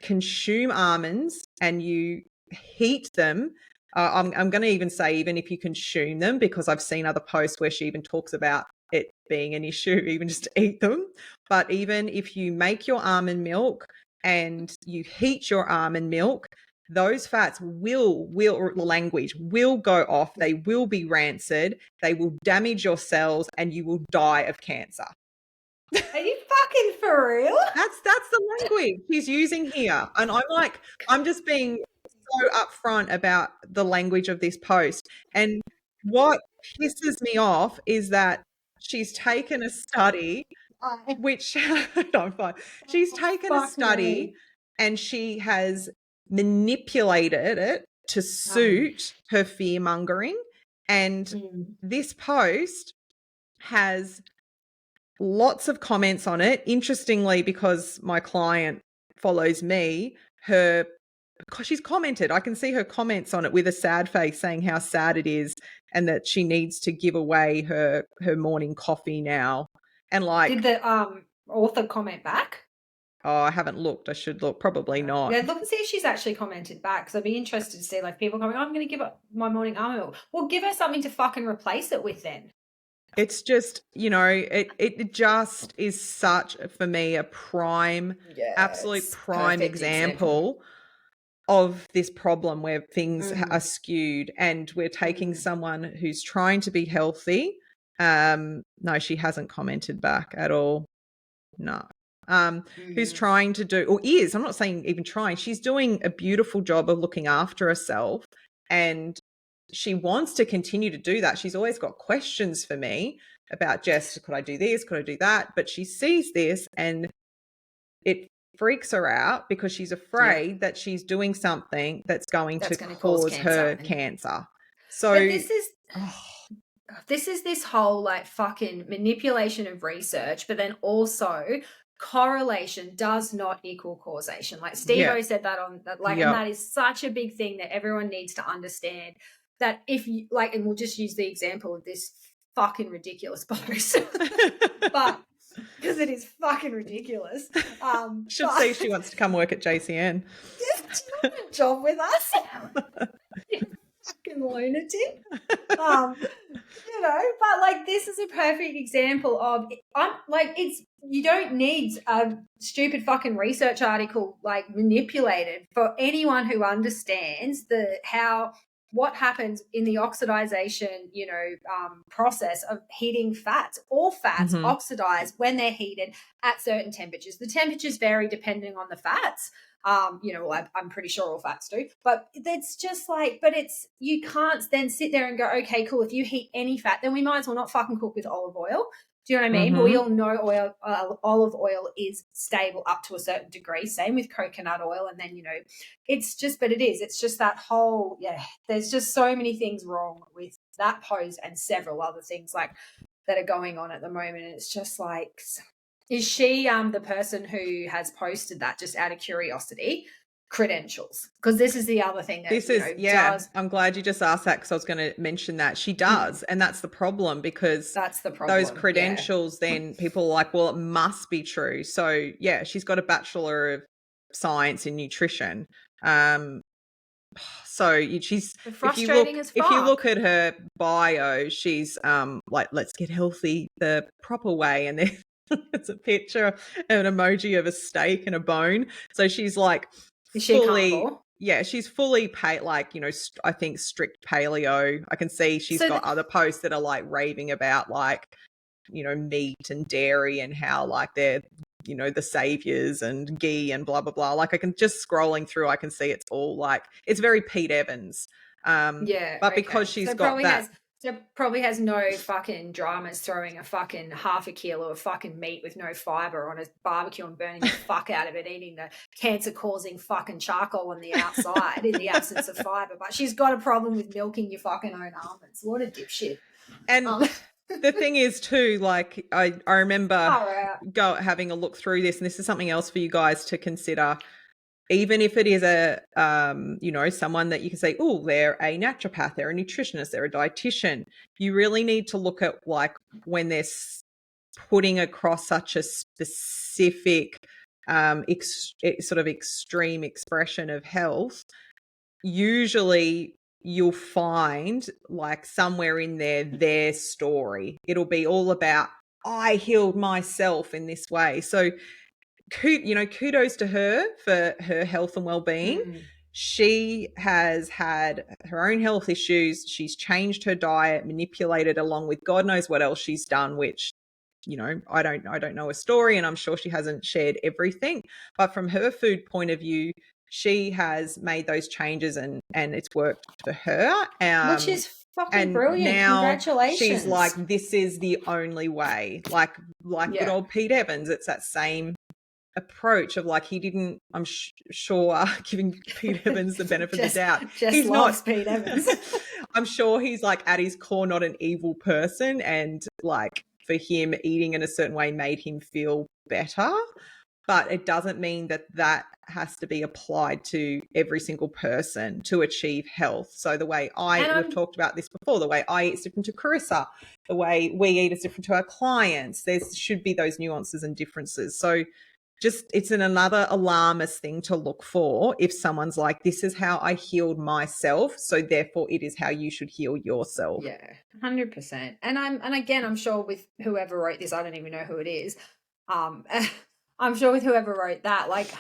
consume almonds and you heat them, I'm going to even say even if you consume them, because I've seen other posts where she even talks about it being an issue even just to eat them. But even if you make your almond milk and you heat your almond milk, those fats will go off. They will be rancid. They will damage your cells and you will die of cancer. Are you fucking for real? That's the language she's using here. And I'm just being so upfront about the language of this post. And what pisses me off is that she's taken a study, which I'm fine. She's taken a study and she has manipulated it to suit her fear mongering. And this post has lots of comments on it. Interestingly, because my client follows me, she's commented. I can see her comments on it with a sad face saying how sad it is and that she needs to give away her morning coffee now. And did the author comment back? Oh, I haven't looked. I should look. Probably not. Yeah, look and see if she's actually commented back, because I'd be interested to see, like, people going, I'm going to give up my morning almond milk. Well, give her something to fucking replace it with then. It's just, it just is such, for me, a absolute prime example of this problem where things are skewed and we're taking someone who's trying to be healthy. No, she hasn't commented back at all. No. Who's trying to do, or is, I'm not saying even trying, she's doing a beautiful job of looking after herself and she wants to continue to do that. She's always got questions for me about, Jess, could I do this? Could I do that? But she sees this and it freaks her out because she's afraid that she's doing something that's going to cause her cancer. So but this is this whole like fucking manipulation of research, but then also correlation does not equal causation. Like Steve-O said that on that, and that is such a big thing that everyone needs to understand. That if you like, and we'll just use the example of this fucking ridiculous post, but because it is fucking ridiculous. Should see if she wants to come work at JCN. Just do a job with us. fucking lunatic. But like this is a perfect example of I'm like you don't need a stupid fucking research article like manipulated for anyone who understands what happens in the oxidization, process of heating fats. All fats Mm-hmm. oxidize when they're heated at certain temperatures. The temperatures vary depending on the fats. I'm pretty sure all fats do, but it's just like, you can't then sit there and go, okay, cool. If you heat any fat, then we might as well not fucking cook with olive oil. Do you know what I mean? But we all know olive oil is stable up to a certain degree. Same with coconut oil. And then, it's just that whole, there's just so many things wrong with that post and several other things like that are going on at the moment. And it's just like, is she the person who has posted that, just out of curiosity? Credentials, because this is the other thing that I'm glad you just asked that, because I was going to mention that she does. And that's the problem, because those credentials, then people are like, well, it must be true. So yeah, she's got a Bachelor of Science in nutrition. So she's frustrating as fuck. If you look at her bio, she's like, let's get healthy the proper way, and then it's a picture, an emoji of a steak and a bone. So she's like, is she carnivore? Yeah, she's fully I think strict paleo. I can see she's got other posts that are like raving about like, meat and dairy and how like they're, the saviors and ghee and blah, blah, blah. Like I can just scrolling through, I can see it's all like, it's very Pete Evans. But because she's got that. So probably has no fucking dramas throwing a fucking half a kilo of fucking meat with no fiber on a barbecue and burning the fuck out of it, eating the cancer-causing fucking charcoal on the outside in the absence of fiber. But she's got a problem with milking your fucking own almonds. What a dipshit. And the thing is too, like I remember having a look through this, and this is something else for you guys to consider. Even if it is someone that you can say, oh, they're a naturopath, they're a nutritionist, they're a dietitian, you really need to look at like when they're putting across such a specific sort of extreme expression of health. Usually you'll find like somewhere in there, their story. It'll be all about, I healed myself in this way. So kudos to her for her health and well-being. She has had her own health issues. She's changed her diet, manipulated, along with God knows what else she's done, which, I don't know her story, and I'm sure she hasn't shared everything. But from her food point of view, she has made those changes and it's worked for her. Which is fucking brilliant. Now congratulations. She's like, this is the only way. Like good old Pete Evans. It's that same approach of like, he didn't, I'm sure, giving Pete Evans the benefit of the doubt. He's not Pete Evans. I'm sure he's like at his core not an evil person, and like for him eating in a certain way made him feel better. But it doesn't mean that has to be applied to every single person to achieve health. So the way we've talked about this before, the way I eat is different to Carissa. The way we eat is different to our clients. There should be those nuances and differences. So it's another alarmist thing to look for if someone's like, this is how I healed myself, so therefore it is how you should heal yourself. Yeah, 100%. And again, I'm sure with whoever wrote this, I don't even know who it is. I'm sure with whoever wrote that, like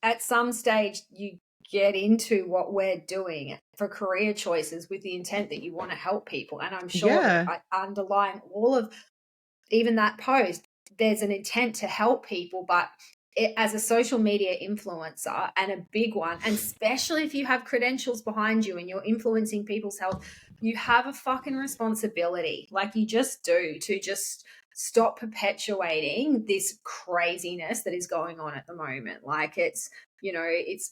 at some stage you get into what we're doing for career choices with the intent that you want to help people. And I'm sure that underlying all of even that post, there's an intent to help people, but as a social media influencer, and a big one, and especially if you have credentials behind you and you're influencing people's health, you have a fucking responsibility. Like you just do, to just stop perpetuating this craziness that is going on at the moment. Like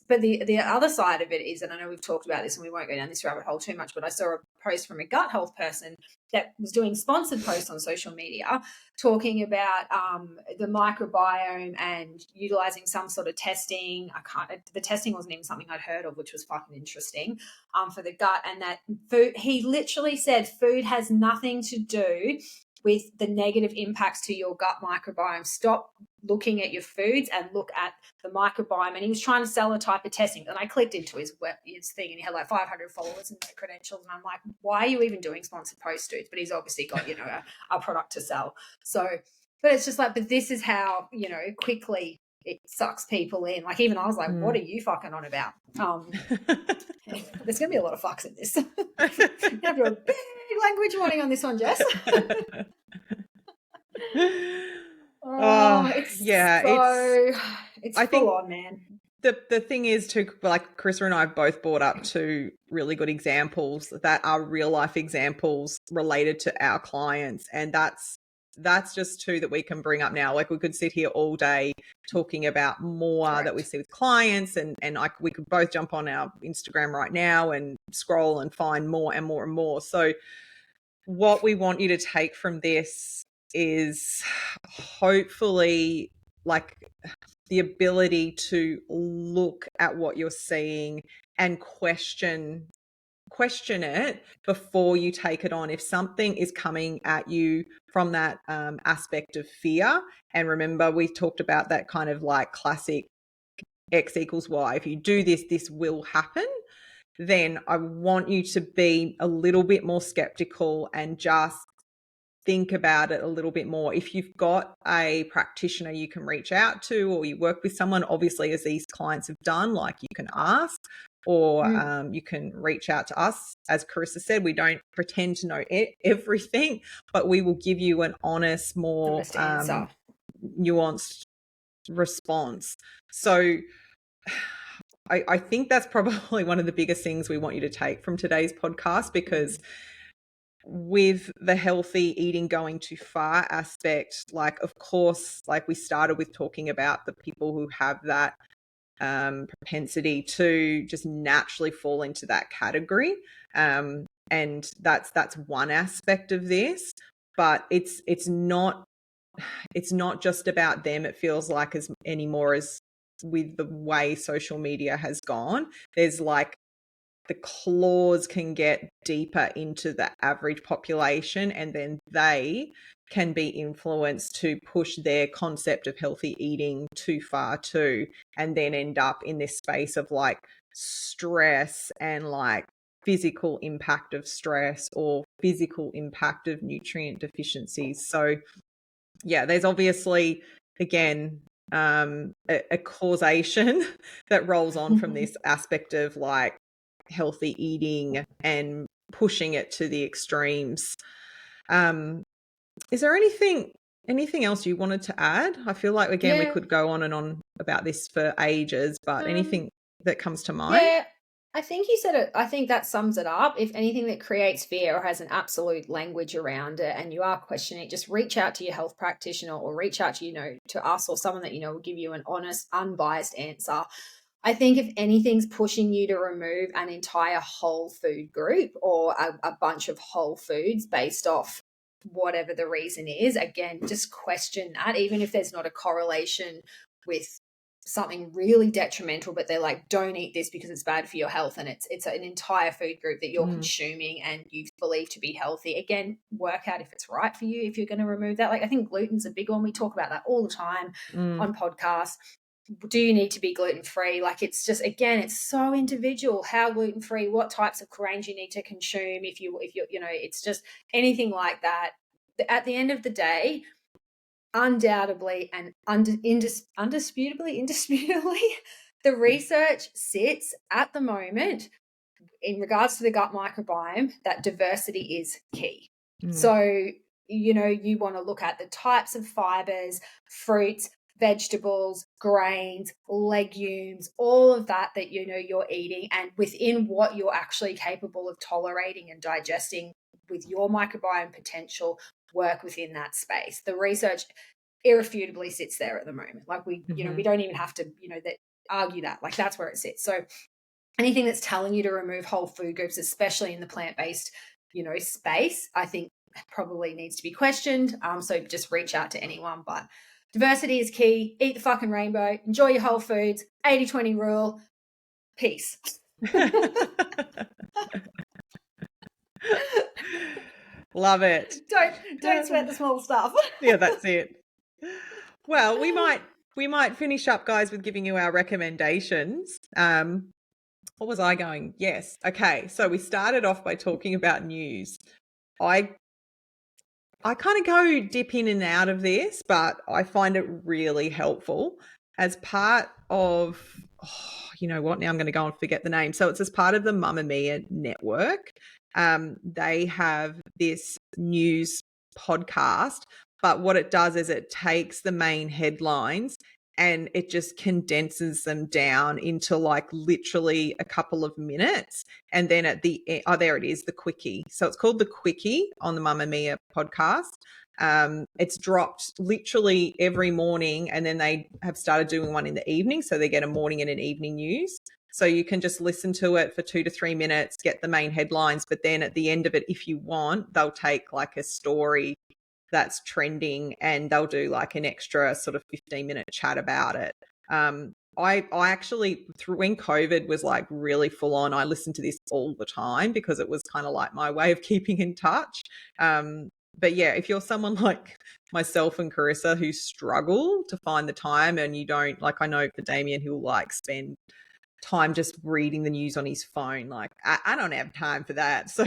but the other side of it is, and I know we've talked about this and we won't go down this rabbit hole too much, but I saw a post from a gut health person that was doing sponsored posts on social media talking about the microbiome and utilizing some sort of testing. The testing wasn't even something I'd heard of, which was fucking interesting, for the gut. And that food, he literally said, food has nothing to do with the negative impacts to your gut microbiome. Stop looking at your foods and look at the microbiome. And he was trying to sell a type of testing. And I clicked into his thing, and he had like 500 followers and no credentials. And I'm like, why are you even doing sponsored posts, dude? But he's obviously got, you know, a product to sell. So, but it's just like, but this is how, you know, quickly it sucks people in. Like, even I was like, what are you fucking on about? There's going to be a lot of fucks in this. You have to do a big language warning on this one, Jess. It's full on, man. The thing is, too, like Carissa and I have both brought up two really good examples that are real life examples related to our clients, and that's just two that we can bring up now. Like, we could sit here all day talking about more Correct. that we see with clients, and we could both jump on our Instagram right now and scroll and find more and more and more. So what we want you to take from this is hopefully like the ability to look at what you're seeing and question it before you take it on. If something is coming at you from that aspect of fear, and remember, we talked about that kind of like classic X equals Y. If you do this, this will happen. Then I want you to be a little bit more skeptical and just think about it a little bit more. If you've got a practitioner you can reach out to, or you work with someone, obviously, as these clients have done, like, you can ask, or you can reach out to us. As Carissa said, we don't pretend to know everything, but we will give you an honest, more nuanced response. So I think that's probably one of the biggest things we want you to take from today's podcast, because with the healthy eating going too far aspect, like, of course, like we started with talking about the people who have that propensity to just naturally fall into that category. And that's one aspect of this, but it's not just about them. It feels like as anymore as with the way social media has gone, there's like the claws can get deeper into the average population, and then they can be influenced to push their concept of healthy eating too far too, and then end up in this space of like stress and like physical impact of stress or physical impact of nutrient deficiencies. So yeah, there's obviously, again, a causation that rolls on from this aspect of like healthy eating and pushing it to the extremes. Is there anything else you wanted to add? I feel like, again, we could go on and on about this for ages, but anything that comes to mind? Yeah, I think you said it. I think that sums it up. If anything that creates fear or has an absolute language around it and you are questioning it, just reach out to your health practitioner, or reach out to, to us, or someone that will give you an honest, unbiased answer. I think if anything's pushing you to remove an entire whole food group, or a bunch of whole foods based off whatever the reason is, again, just question that, even if there's not a correlation with something really detrimental, but they're like, don't eat this because it's bad for your health, and it's an entire food group that you're consuming and you believe to be healthy. Again, work out if it's right for you, if you're going to remove that. Like, I think gluten's a big one. We talk about that all the time on podcasts. Do you need to be gluten-free? Like, it's just, again, it's so individual. How gluten-free, what types of grains you need to consume, if you it's just anything like that. At the end of the day, undoubtedly and indisputably, the research sits at the moment in regards to the gut microbiome that diversity is key. So, you want to look at the types of fibers, fruits, vegetables, grains, legumes, all of that you're eating, and within what you're actually capable of tolerating and digesting with your microbiome potential, work within that space. The research irrefutably sits there at the moment. Like, we don't even have to, argue that. Like, that's where it sits. So anything that's telling you to remove whole food groups, especially in the plant-based, space, I think probably needs to be questioned. So just reach out to anyone. But diversity is key. Eat the fucking rainbow. Enjoy your whole foods. 80-20 rule. Peace. Love it. Don't sweat the small stuff. Yeah, that's it. Well, we might finish up, guys, with giving you our recommendations. What was I going? Yes. Okay. So we started off by talking about news. I kind of go dip in and out of this, but I find it really helpful as part of, you know what? Now I'm going to go and forget the name. So it's as part of the Mamma Mia network. They have this news podcast, but what it does is it takes the main headlines and it just condenses them down into like literally a couple of minutes. And then at the end, oh, there it is, the quickie. So it's called the quickie on the Mamma Mia podcast. It's dropped literally every morning, and then they have started doing one in the evening. So they get a morning and an evening news. So you can just listen to it for 2 to 3 minutes, get the main headlines. But then at the end of it, if you want, they'll take like a story that's trending and they'll do like an extra sort of 15-minute chat about it. I actually, through when COVID was like really full on, I listened to this all the time because it was kind of like my way of keeping in touch. But yeah, if you're someone like myself and Carissa who struggle to find the time, and you don't, like, I know for Damien, who'll like spend time just reading the news on his phone, like I don't have time for that. So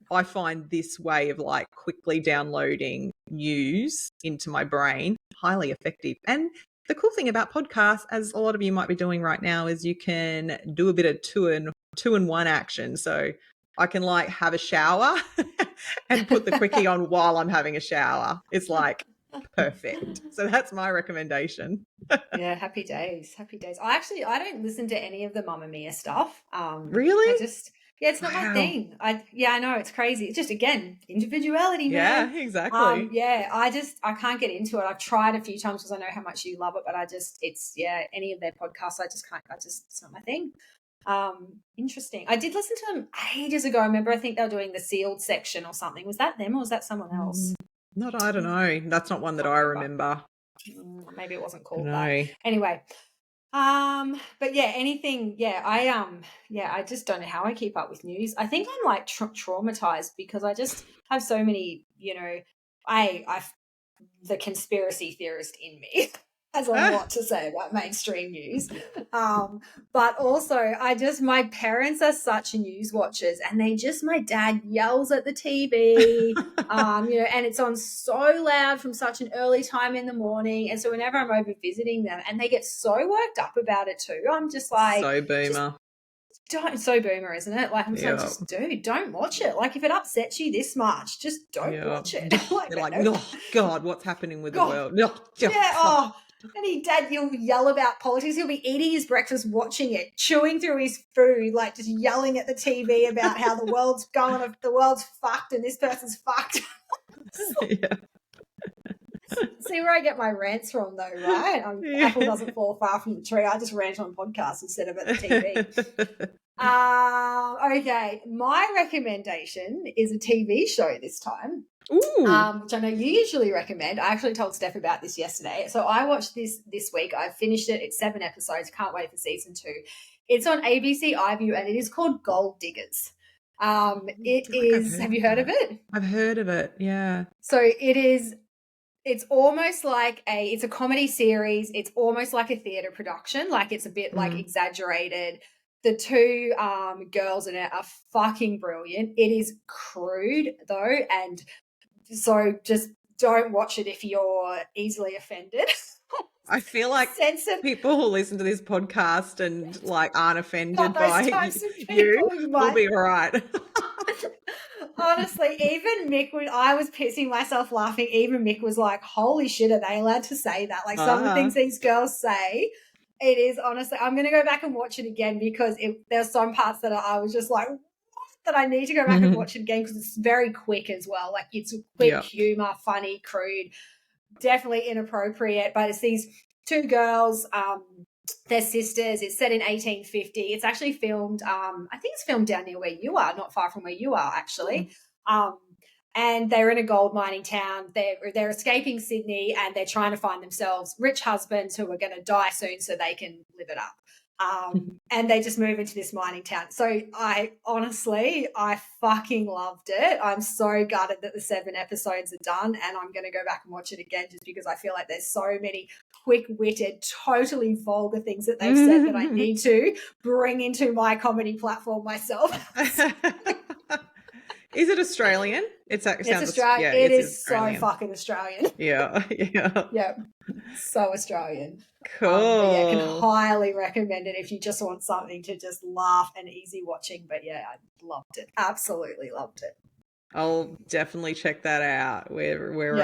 I find this way of like quickly downloading news into my brain highly effective. And the cool thing about podcasts, as a lot of you might be doing right now, is you can do a bit of two and one action. So I can like have a shower and put the quickie on while I'm having a shower. It's like perfect. So that's my recommendation. Yeah, happy days. Happy days. I don't listen to any of the Mamma Mia stuff. Really? It's not my Wow. thing. I know it's crazy. It's just, again, individuality, Yeah, man. exactly. Yeah, I can't get into it. I've tried a few times because I know how much you love it, but any of their podcasts, I just can't. It's not my thing. Interesting. I did listen to them ages ago. I remember, I think they were doing the sealed section or something. Was that them or was that someone else? I don't know. That's not one that Can't I remember. remember. Maybe it wasn't called that. No. Anyway, but yeah, anything, I just don't know how I keep up with news. I think I'm like traumatized because I just have so many, I the conspiracy theorist in me has a lot to say about mainstream news. But also my parents are such news watchers, and my dad yells at the TV, and it's on so loud from such an early time in the morning. And so whenever I'm over visiting them and they get so worked up about it too, I'm just like, So boomer. so boomer, isn't it? Like, I'm just like, Yeah. dude, don't watch it. Like, if it upsets you this much, just don't watch it. They're like, oh God, what's happening with the world? Any dad, he'll yell about politics. He'll be eating his breakfast, watching it, chewing through his food, like just yelling at the TV about how the world's fucked and this person's fucked. Yeah. See where I get my rants from, though, right? Apple doesn't fall far from the tree. I just rant on podcasts instead of at the TV. Okay, my recommendation is a TV show this time. Ooh. Which I know you usually recommend. I actually told Steph about this yesterday. So I watched this week. I finished it. It's 7 episodes. Can't wait for season 2. It's on ABC iView and it is called Gold Diggers. It is. Have you heard of it? I've heard of it. Yeah. So it is. It's almost like it's a comedy series. It's almost like a theatre production. Like, it's a bit like exaggerated. The two girls in it are fucking brilliant. It is crude though, and so just don't watch it if you're easily offended. I feel like people who listen to this podcast and like aren't offended by you will be all right. Honestly, even Mick, I was pissing myself laughing. Even Mick was like, holy shit, are they allowed to say that? Like, some of the things these girls say, it is honestly, I'm going to go back and watch it again because there's some parts that I was just like, what? That I need to go back and watch it again because it's very quick as well. Like, it's quick humor, funny, crude, definitely inappropriate. But it's these two girls, they're sisters. It's set in 1850. It's actually filmed, I think it's filmed down near where you are, not far from where you are, actually. And they're in a gold mining town. They're escaping Sydney and they're trying to find themselves rich husbands who are going to die soon so they can live it up. And they just move into this mining town. So I fucking loved it. I'm so gutted that the 7 episodes are done, and I'm going to go back and watch it again just because I feel like there's so many quick-witted, totally vulgar things that they've said that I need to bring into my comedy platform myself. Is it Australian? It's Australian. Yeah, it is Australian. So fucking Australian. Yeah. Yeah. So Australian. Cool. But yeah, can highly recommend it if you just want something to just laugh and easy watching. But yeah, I loved it. Absolutely loved it. I'll definitely check that out. We're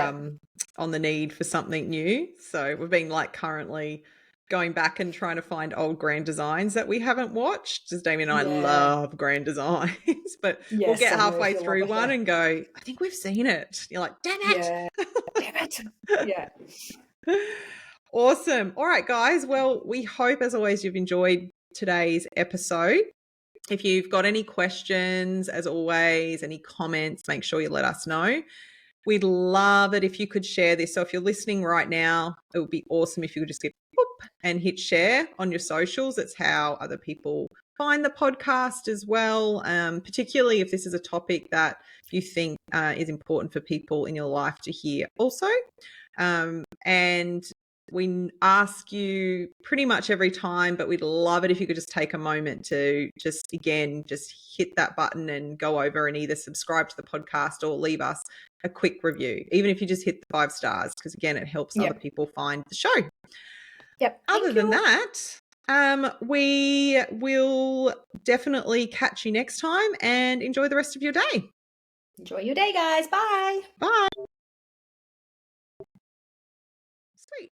on the need for something new. So we've been like currently going back and trying to find old Grand Designs that we haven't watched. Just Damien and I love Grand Designs, but we'll get halfway through one and go, I think we've seen it. You're like, damn it. Yeah. Damn it. Yeah. Awesome. All right, guys. Well, we hope, as always, you've enjoyed today's episode. If you've got any questions, as always, any comments, make sure you let us know. We'd love it if you could share this. So if you're listening right now, it would be awesome if you could just get boop and hit share on your socials. It's how other people find the podcast as well, particularly if this is a topic that you think is important for people in your life to hear also. And we ask you pretty much every time, but we'd love it if you could just take a moment to just hit that button and go over and either subscribe to the podcast or leave us a quick review, even if you just hit the 5 stars, because again, it helps other people find the show. Yep. Other than that, we will definitely catch you next time and enjoy the rest of your day. Enjoy your day, guys. Bye. Bye.